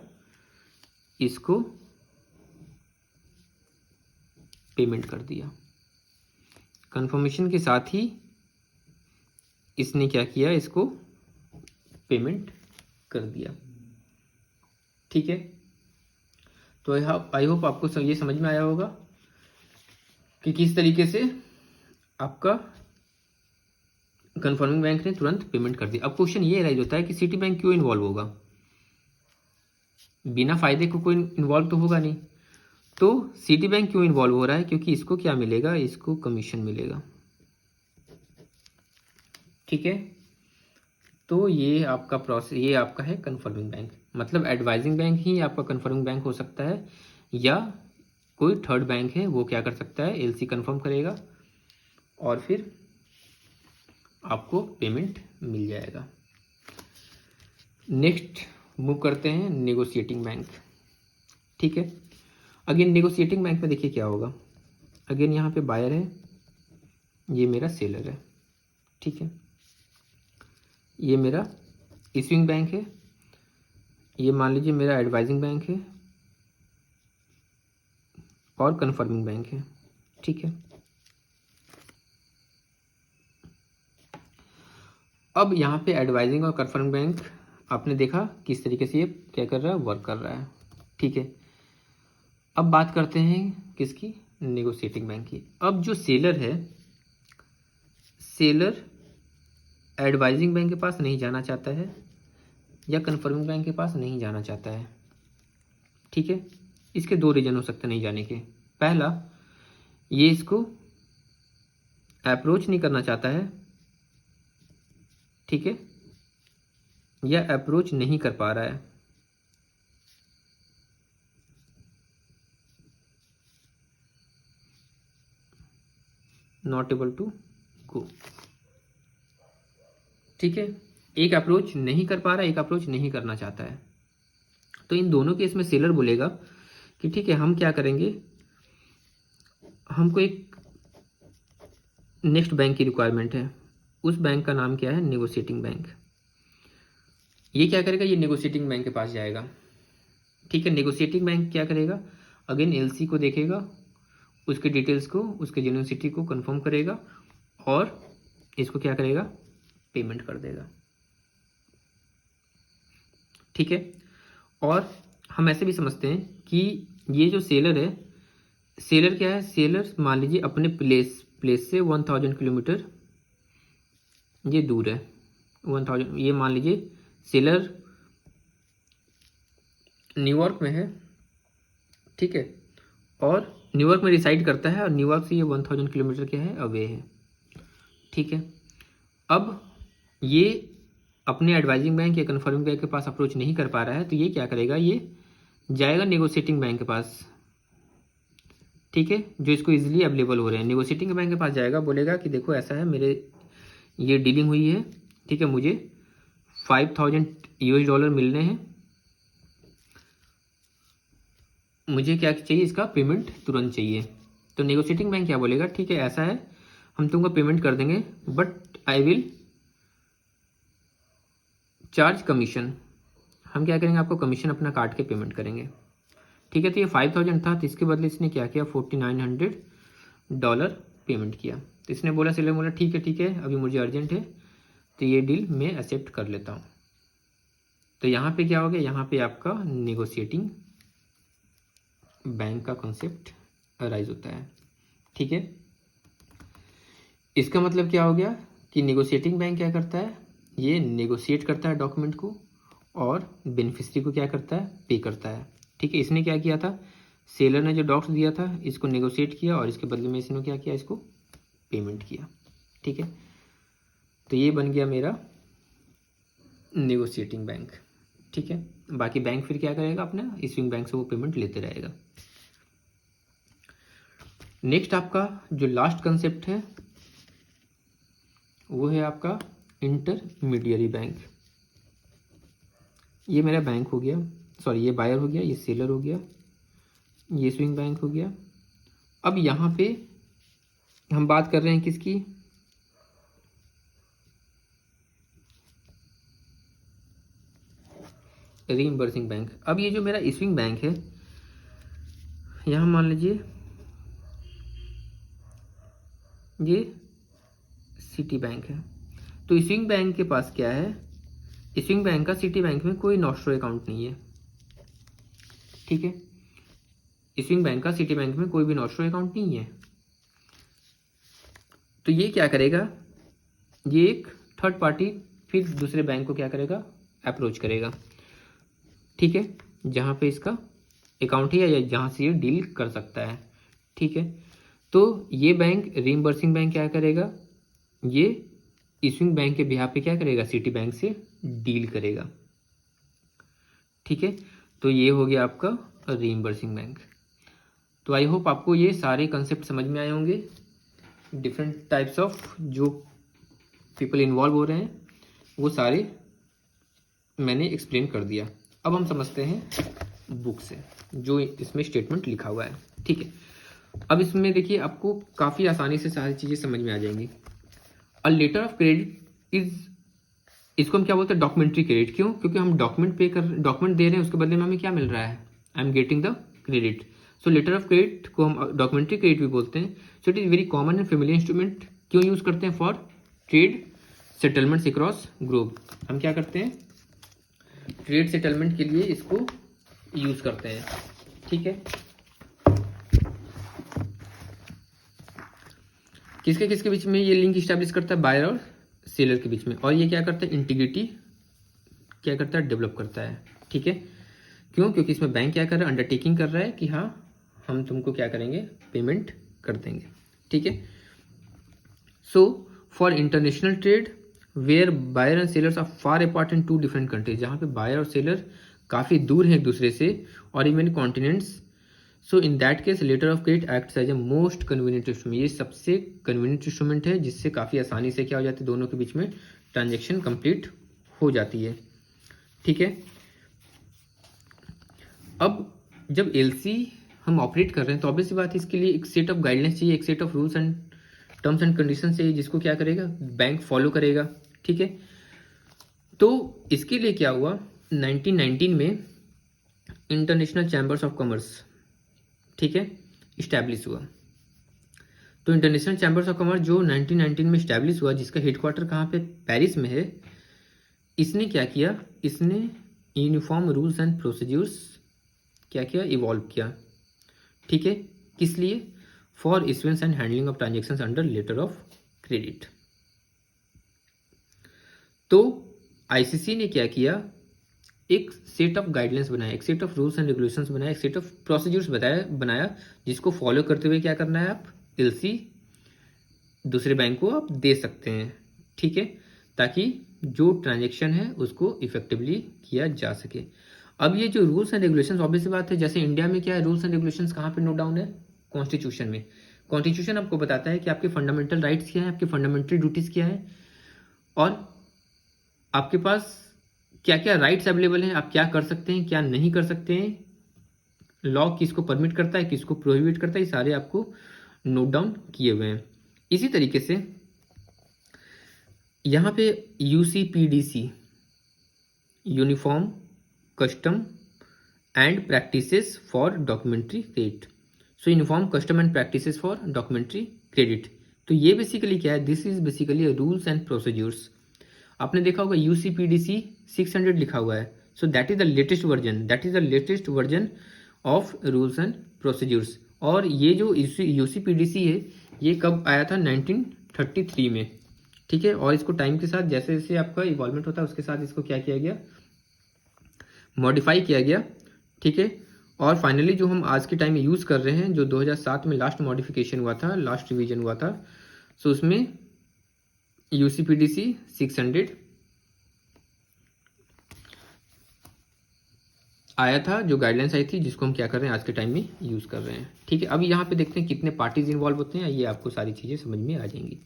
इसको पेमेंट कर दिया। कंफर्मेशन के साथ ही इसने क्या किया, इसको पेमेंट कर दिया, ठीक है। तो आई होप आपको ये समझ में आया होगा कि किस तरीके से आपका कन्फर्मिंग बैंक ने तुरंत पेमेंट कर दी। अब क्वेश्चन ये राइज होता है कि सिटी बैंक क्यों इन्वॉल्व होगा, बिना फायदे को कोई इन्वॉल्व तो होगा नहीं। तो सिटी बैंक क्यों इन्वॉल्व हो रहा है, क्योंकि इसको क्या मिलेगा, इसको कमीशन मिलेगा, ठीक है। तो ये आपका प्रोसेस, ये आपका है कन्फर्मिंग बैंक। मतलब एडवाइजिंग बैंक ही आपका कन्फर्मिंग बैंक हो सकता है, या कोई थर्ड बैंक है वो क्या कर सकता है, एलसी कन्फर्म करेगा और फिर आपको पेमेंट मिल जाएगा। नेक्स्ट मूव करते हैं नेगोशिएटिंग बैंक, ठीक है। अगेन नेगोशिएटिंग बैंक में देखिए क्या होगा, अगेन यहाँ पे बायर है, ये मेरा सेलर है, ठीक है। ये मेरा इश्यूइंग बैंक है, ये मान लीजिए मेरा एडवाइजिंग बैंक है और कन्फर्मिंग बैंक है, ठीक है। अब यहाँ पे एडवाइजिंग और कन्फर्मिंग बैंक आपने देखा किस तरीके से ये क्या कर रहा है, वर्क कर रहा है, ठीक है। अब बात करते हैं किसकी, नेगोशिएटिंग बैंक की। अब जो सेलर है, सेलर एडवाइजिंग बैंक के पास नहीं जाना चाहता है या कन्फर्मिंग बैंक के पास नहीं जाना चाहता है, ठीक है। इसके दो रीजन हो सकते हैं नहीं जाने के। पहला, ये इसको अप्रोच नहीं करना चाहता है, ठीक है, या अप्रोच नहीं कर पा रहा है, नॉट एबल टू गो, ठीक है। एक अप्रोच नहीं कर पा रहा है, एक अप्रोच नहीं करना चाहता है। तो इन दोनों केस में सेलर बोलेगा कि ठीक है, हम क्या करेंगे, हमको एक नेक्स्ट बैंक की रिक्वायरमेंट है। उस बैंक का नाम क्या है, नेगोशिएटिंग बैंक। ये क्या करेगा, ये नेगोशिएटिंग बैंक के पास जाएगा, ठीक है। नेगोशिएटिंग बैंक क्या करेगा, अगेन एलसी को देखेगा, उसके डिटेल्स को, उसके जेन्युइनिटी को कंफर्म करेगा और इसको क्या करेगा, पेमेंट कर देगा, ठीक है। और हम ऐसे भी समझते हैं कि ये जो सेलर है, सेलर क्या है, सेलर मान लीजिए अपने प्लेस से 1000 किलोमीटर ये दूर है, 1000, ये मान लीजिए सेलर न्यूयॉर्क में है, ठीक है, और न्यूयॉर्क में रिसाइड करता है और न्यूयॉर्क से ये 1000 किलोमीटर क्या है, अवे है, ठीक है। अब ये अपने एडवाइजिंग बैंक या कन्फर्मिंग बैंक के पास अप्रोच नहीं कर पा रहा है, तो ये क्या करेगा, ये जाएगा नेगोशिएटिंग बैंक के पास, ठीक है, जो इसको इजीली अवेलेबल हो रहे हैं। नेगोशिएटिंग बैंक के पास जाएगा, बोलेगा कि देखो ऐसा है, मेरे ये डीलिंग हुई है, ठीक है, मुझे $5000 मिलने हैं, मुझे क्या चाहिए, इसका पेमेंट तुरंत चाहिए। तो नेगोशिएटिंग बैंक क्या बोलेगा, ठीक है ऐसा है, हम तुमको पेमेंट कर देंगे, but I will charge commission. हम क्या करेंगे, आपको कमीशन अपना काट के पेमेंट करेंगे, ठीक है। तो ये 5000 था, तो इसके बदले इसने क्या किया, $4900 पेमेंट किया। तो इसने बोला, सेलर बोला ठीक है अभी मुझे अर्जेंट है, तो ये डील मैं एक्सेप्ट कर लेता हूँ। तो यहाँ पे क्या हो गया, यहाँ पे आपका नेगोशिएटिंग बैंक का कॉन्सेप्ट अराइज होता है। ठीक है, इसका मतलब क्या हो गया कि नेगोशिएटिंग बैंक क्या करता है, ये नेगोशिएट करता है डॉक्यूमेंट को और बेनिफिशियरी को क्या करता है, पे करता है। ठीक है, इसने क्या किया था, सेलर ने जो डॉक्स दिया था इसको नेगोशिएट किया और इसके बदले में इसने क्या किया, इसको पेमेंट किया। ठीक है, तो ये बन गया मेरा नेगोशिएटिंग बैंक। ठीक है, बाकी बैंक फिर क्या करेगा, अपना इश्यूइंग बैंक से वो पेमेंट लेते रहेगा। नेक्स्ट आपका जो लास्ट कंसेप्ट है वो है आपका इंटरमीडियरी बैंक। ये मेरा बैंक हो गया, सॉरी ये बायर हो गया, ये सेलर हो गया, ये इश्यूइंग बैंक हो गया। अब यहाँ पे हम बात कर रहे हैं किसकी, रीइंबर्सिंग बैंक। अब ये जो मेरा इश्यूइंग बैंक है, यहाँ मान लीजिए ये सिटी बैंक है। तो इश्यूइंग बैंक के पास क्या है, इश्यूइंग बैंक का सिटी बैंक में कोई नॉस्ट्रो अकाउंट नहीं है। ठीक है, इश्यूइंग बैंक का सिटी बैंक में कोई भी नॉस्ट्रो अकाउंट नहीं है। तो ये क्या करेगा, ये एक थर्ड पार्टी फिर दूसरे बैंक को क्या करेगा, अप्रोच करेगा। ठीक है, जहाँ पे इसका अकाउंट है या जहाँ से ये डील कर सकता है। ठीक है, तो ये बैंक रीइंबर्सिंग बैंक क्या करेगा, ये इश्यूइंग बैंक के बिहाफ पे क्या करेगा, सिटी बैंक से डील करेगा। ठीक है, तो ये हो गया आपका रीइंबर्सिंग बैंक। तो आई होप आपको ये सारे कंसेप्ट समझ में आए होंगे। डिफरेंट टाइप्स ऑफ जो पीपल इन्वॉल्व हो रहे हैं वो सारे मैंने एक्सप्लेन कर दिया। अब हम समझते हैं बुक से जो इसमें स्टेटमेंट लिखा हुआ है। ठीक है, अब इसमें देखिए आपको काफ़ी आसानी से सारी चीज़ें समझ में आ जाएंगी। A letter of credit is, इसको हम क्या बोलते हैं, डॉक्यूमेंट्री क्रेडिट। क्यों, क्योंकि हम डॉक्यूमेंट दे रहे हैं, उसके बदले में हमें क्या मिल रहा है, I am getting the credit. So letter of credit को हम डॉक्यूमेंट्री क्रेडिट भी बोलते हैं। So it is very common and familiar instrument. क्यों यूज़ करते हैं, for trade settlements across globe. हम क्या करते हैं, ट्रेड सेटलमेंट के लिए इसको यूज़ करते हैं। ठीक है, किसके बीच में ये लिंक इस्टेब्लिश करता है, बायर और सेलर के बीच में। और ये क्या करता है, इंटीग्रिटी क्या करता है, डेवलप करता है। ठीक है, क्यों, क्योंकि इसमें बैंक क्या कर रहा है, अंडरटेकिंग कर रहा है कि हाँ हम तुमको क्या करेंगे, पेमेंट कर देंगे। ठीक है, so for international trade where buyer and sellers are far apart in two different countries, जहाँ पे बायर और सेलर काफ़ी दूर हैं एक दूसरे से और even continents. So in that case letter of credit acts as a most convenient instrument. ये सबसे कन्वीनियंट इंस्ट्रूमेंट है जिससे काफ़ी आसानी से क्या हो जाती है, दोनों के बीच में ट्रांजेक्शन कंप्लीट हो जाती है। ठीक है, अब जब एलसी हम ऑपरेट कर रहे हैं तो ऑब्वियस बात है इसके लिए एक सेट ऑफ गाइडलाइंस चाहिए, एक set of rules and terms and condition चाहिए जिसको क्या करेगा, बैंक फॉलो करेगा। ठीक है, तो इसके लिए क्या हुआ, 1919 में इंटरनेशनल चैम्बर्स ऑफ कॉमर्स, ठीक है, इस्टेब्लिश हुआ। तो इंटरनेशनल चैम्बर्स ऑफ कॉमर्स जो 1919 में इस्टेब्लिश हुआ, जिसका हेडक्वार्टर कहाँ पे, पेरिस में है, इसने क्या किया, इसने यूनिफॉर्म रूल्स एंड प्रोसीड्यूर्स क्या किया, इवॉल्व किया। ठीक है, किस लिए, for issuance and handling of transactions under letter of credit. तो आईसीसी ने क्या किया, एक सेट ऑफ गाइडलाइंस बनाया, एक set of rules and regulations बनाया, एक सेट ऑफ प्रोसीड्यूर्स बनाया जिसको फॉलो करते हुए क्या करना है, आप एलसी दूसरे बैंक को आप दे सकते हैं। ठीक है, ताकि जो ट्रांजेक्शन है उसको इफेक्टिवली किया जा सके। अब ये जो रूल्स एंड रेगुलेशंस, ऑब्वियस बात है, जैसे इंडिया में क्या है, रूल्स एंड रेगुलेशंस कहाँ पे नोट डाउन है, कॉन्स्टिट्यूशन में। कॉन्स्टिट्यूशन आपको बताता है कि आपके फंडामेंटल राइट्स क्या है, आपके फंडामेंटल ड्यूटीज क्या है और आपके पास क्या क्या राइट्स अवेलेबल हैं, आप क्या कर सकते हैं, क्या नहीं कर सकते हैं, लॉ किसको परमिट करता है, किसको प्रोहिबिट करता है, ये सारे आपको नोट डाउन किए हुए हैं। इसी तरीके से यहाँ पे UCPDC, uniform custom and practices for documentary credit. So uniform custom and practices for documentary credit, तो ये बेसिकली क्या है, this is basically rules and procedures. आपने देखा होगा UCPDC 600 लिखा हुआ है, so that is the latest version of rules and procedures. और ये जो UCPDC है ये कब आया था? 1933 में, ठीक है। और इसको टाइम के साथ जैसे जैसे आपका इवॉल्वमेंट होता है उसके साथ इसको क्या किया गया, मॉडिफाई किया गया, ठीक है। और फाइनली जो हम आज के टाइम में यूज़ कर रहे हैं, जो 2007 में लास्ट मॉडिफिकेशन हुआ था, लास्ट रिवीजन हुआ था, सो उसमें UCPDC 600 आया था, जो गाइडलाइंस आई थी, जिसको हम क्या कर रहे हैं आज के टाइम में यूज़ कर रहे हैं, ठीक है। अब यहाँ पे देखते हैं कितने पार्टीज इन्वॉल्व होते हैं, ये आपको सारी चीज़ें समझ में आ जाएंगी।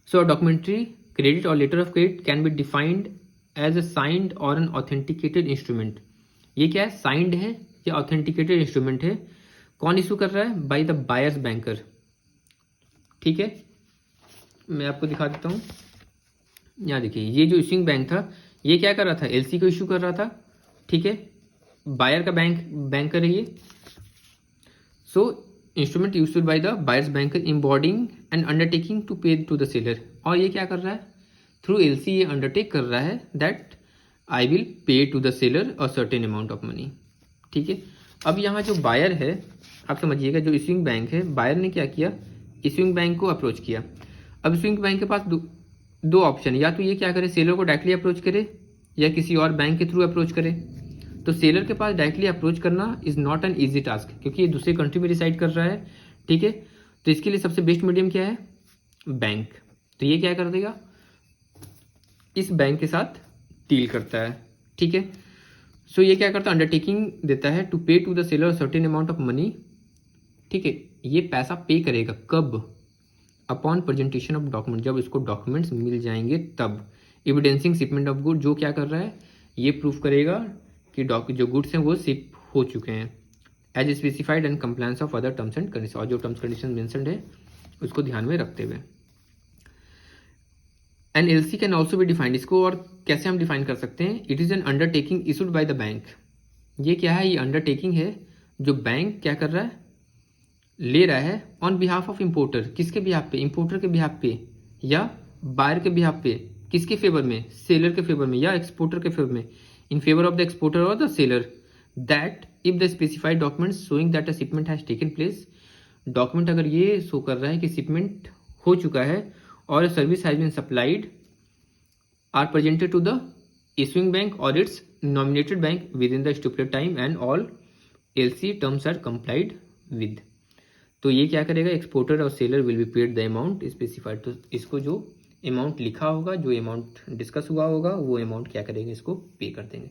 So documentary credit or letter of credit can be defined as a signed or an authenticated instrument. ये क्या है? साइंड है या ऑथेंटिकेटेड इंस्ट्रूमेंट है। कौन इशू कर रहा है? बाय द बायर्स बैंकर, ठीक है। मैं आपको दिखा देता हूँ, यहाँ देखिए, ये जो इशूइंग बैंक था ये क्या कर रहा था? LC को इशू कर रहा था, ठीक है। बायर का बैंकर है ये। So instrument used by the buyer's banker embodying and undertaking to pay to the seller. और ये क्या कर रहा है? थ्रू LC ये अंडरटेक कर रहा है that I will pay to the seller a certain amount of money, ठीक है। अब यहाँ जो बायर है, आप समझिएगा, जो इशूइंग बैंक है, बायर ने क्या किया? इशूइंग बैंक को अप्रोच किया। अब इशूइंग बैंक के पास दो ऑप्शन, या तो ये क्या करे, सेलर को डायरेक्टली अप्रोच करे या किसी और बैंक के थ्रू अप्रोच करे। तो सेलर के पास डायरेक्टली अप्रोच करना is not an easy task, क्योंकि ये दूसरे कंट्री में रिसाइड कर रहा है, ठीक है। तो इसके लिए सबसे बेस्ट मीडियम क्या है? बैंक। तो ये क्या कर देगा? इस बैंक के साथ डील करता है, ठीक है। सो ये क्या करता है? अंडरटेकिंग देता है to pay to the seller certain amount of money, ठीक है। ये पैसा पे करेगा कब? अपॉन प्रेजेंटेशन ऑफ डॉक्यूमेंट, जब इसको डॉक्यूमेंट्स मिल जाएंगे तब। एविडेंसिंग शिपमेंट ऑफ गुड, जो क्या कर रहा है? ये प्रूफ करेगा कि जो गुड्स हैं वो शिप हो चुके हैं, as specified and compliance of other terms and condition. और जो टर्म्स कंडीशन मेंशन्ड है उसको ध्यान में रखते हुए। An LC can also be defined, इसको और कैसे हम डिफाइन कर सकते हैं? It is an undertaking issued by the bank. ये क्या है? ये अंडरटेकिंग है जो बैंक क्या कर रहा है? ले रहा है ऑन बिहाफ ऑफ इम्पोर्टर। किसके बिहाफ पे? इम्पोर्टर के बिहाफ पे या बायर के बिहाफ पे। किसके फेवर में? सेलर के फेवर में या एक्सपोर्टर के फेवर में। In favour of the exporter और the seller, that if the specified document showing that a shipment has taken place. Document अगर ये शो कर रहा है कि शिपमेंट हो चुका है और service has been supplied, or presented to the issuing bank और its nominated bank within the stipulated time and all LC terms are complied with. तो ये क्या करेगा? एक्सपोर्टर और seller will be paid the amount specified. तो इसको जो amount लिखा होगा, जो अमाउंट डिस्कस हुआ होगा, वो अमाउंट क्या करेंगे? इसको पे कर देंगे।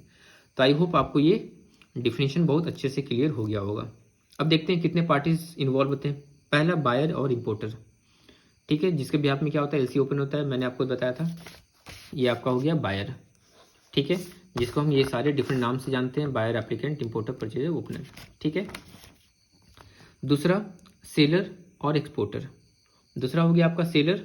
तो आई होप आपको ये डिफिनेशन बहुत अच्छे से क्लियर हो गया होगा। अब देखते हैं कितने पार्टीज इन्वॉल्व होते हैं। पहला बायर और इम्पोर्टर, ठीक है, जिसके बिहाफ में क्या होता है? LC ओपन होता है, मैंने आपको बताया था। ये आपका हो गया बायर, ठीक है, जिसको हम ये सारे डिफरेंट नाम से जानते हैं, buyer, applicant, importer, purchaser, opener, ठीक है। दूसरा सेलर और एक्सपोर्टर। दूसरा हो गया आपका सेलर,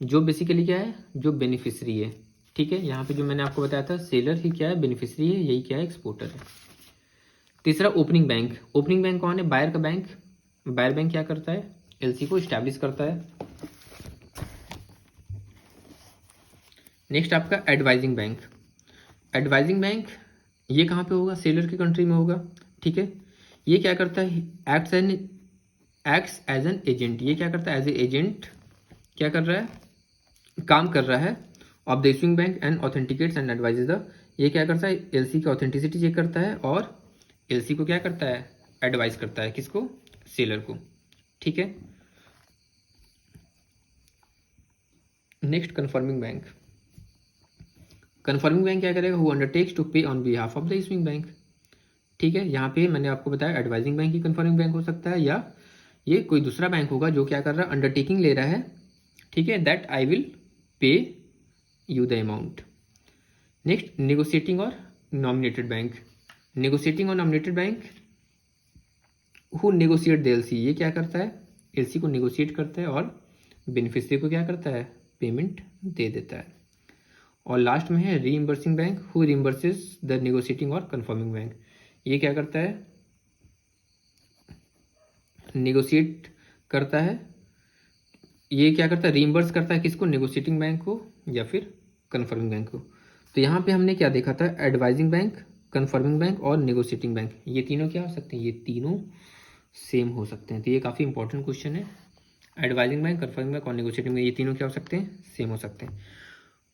जो बेसिकली क्या है? जो बेनिफिशियरी है, ठीक है। यहाँ पे जो मैंने आपको बताया था, सेलर ही क्या है? बेनिफिशियरी है, यही क्या है? एक्सपोर्टर है। तीसरा ओपनिंग बैंक। ओपनिंग बैंक कौन है? बायर का बैंक। बायर बैंक क्या करता है? LC को इस्टेब्लिश करता है। नेक्स्ट आपका एडवाइजिंग बैंक। एडवाइजिंग बैंक ये कहाँ पे होगा? सेलर की कंट्री में होगा, ठीक है। ये क्या करता है? Acts as an agent. ये क्या करता है? एज ए एजेंट क्या कर रहा है? काम कर रहा है of the issuing bank and authenticates and advises the. ये क्या करता है? LC की ऑथेंटिसिटी चेक करता है और LC को क्या करता है? एडवाइस करता है। किसको? सेलर को, ठीक है। Next confirming bank. Confirming bank क्या करेगा? हु अंडरटेक्स टू पे on behalf of the issuing bank, ठीक है। यहाँ पे मैंने आपको बताया एडवाइजिंग बैंक ही कन्फर्मिंग बैंक हो सकता है, या ये कोई दूसरा बैंक होगा जो क्या कर रहा है? अंडरटेकिंग ले रहा है, ठीक है, दैट आई विल पे you the amount. Next negotiating और नॉमिनेटेड बैंक। नेगोशिएटिंग और nominated bank, who negotiate the LC। ये क्या करता है? LC को नेगोशिएट करता है और बेनिफिशियरी को क्या करता है? पेमेंट दे देता है। और लास्ट में है रीइंबर्सिंग बैंक, हु रिइंबर्सेस द नेगोशिएटिंग और कन्फर्मिंग बैंक। ये क्या करता है? नेगोशिएट करता है। ये क्या करता है? रीइंबर्स करता है किसको? नेगोशिएटिंग बैंक को या फिर कन्फर्मिंग बैंक को। तो यहाँ पे हमने क्या देखा था, एडवाइजिंग बैंक, कन्फर्मिंग बैंक और नेगोशिएटिंग बैंक, ये तीनों क्या हो सकते हैं, ये तीनों सेम हो सकते हैं। तो ये काफ़ी इंपॉर्टेंट क्वेश्चन है। एडवाइजिंग बैंक, कन्फर्मिंग बैंक और नेगोशिएटिंग बैंक, ये तीनों क्या हो सकते हैं, सेम हो सकते हैं।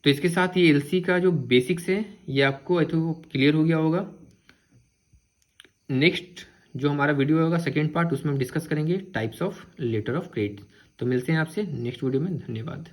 तो इसके साथ ये एलसी का जो बेसिक्स है ये आपको आई थिंक क्लियर हो गया होगा। नेक्स्ट जो हमारा वीडियो होगा सेकेंड पार्ट, उसमें हम डिस्कस करेंगे types of letter of credit. तो मिलते हैं आपसे नेक्स्ट वीडियो में। धन्यवाद।